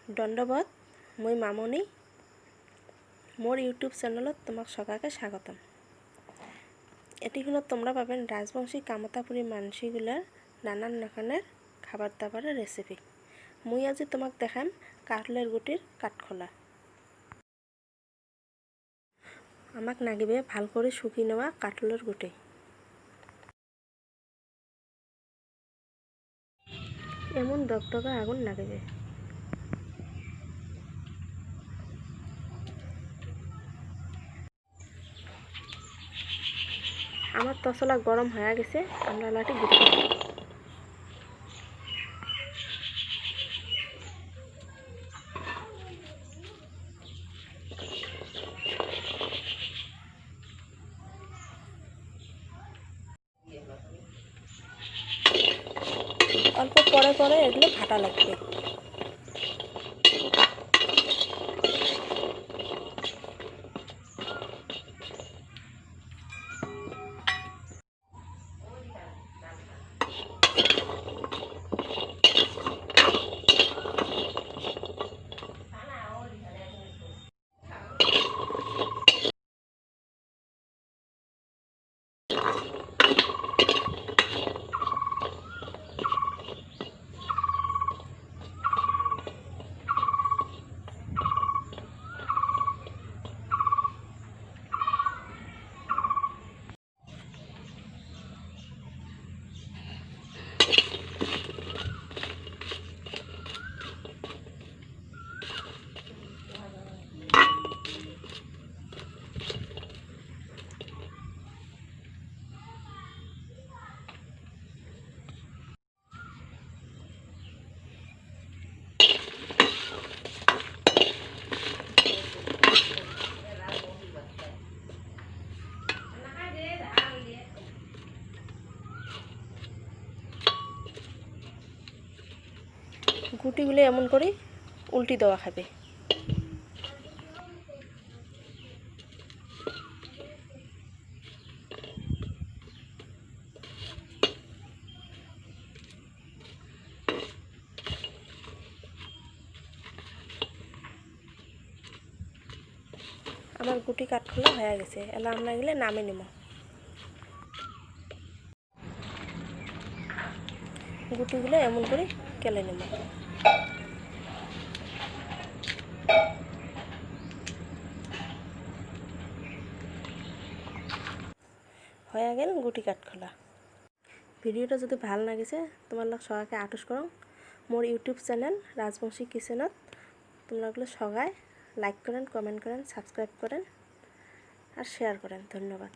দণ্ডবত মই মামনি মোর ইউটিউব চ্যানেলত তোমাক সবাইকে স্বাগতম। এটিখনত তোমরা পাবেন রাজবংশী কামাতাপুরি মানসিগুলার নানান রকমের খাবার দাবারের রেসিপি। মুই আজি তোমাক দেখাম কাঠলের গুটির কাঠখোলা। আমাক নাগিবে ভাল করে শুকি নেওয়া কাঠলের গুটি। এমন দগদগা আগুন নাগিবে। আমার তসলা গরম হয়ে গেছে, আমরা লাঠি গুটি অল্প পরে পরে এগুলো ফাটা লাগবে। গুটিগুলো এমন করে উল্টি দেওয়া খাবে। আমার গুটি কাঠখোলা হয়ে গেছে, এলা আমরা গেলে নামে নিব। গুটিগুলো এমন করে কেলে নেব। হয়ে গেল গুটি কাঠখোলা। ভিডিওটা যদি ভাল লাগিছে তোমার লোক সবাইকে আটুস করো মোর ইউটিউব চ্যানেল রাজবংশী কিচেনত তোমরা সবাই লাইক করেন, কমেন্ট করেন, সাবস্ক্রাইব করেন আর শেয়ার করেন। ধন্যবাদ।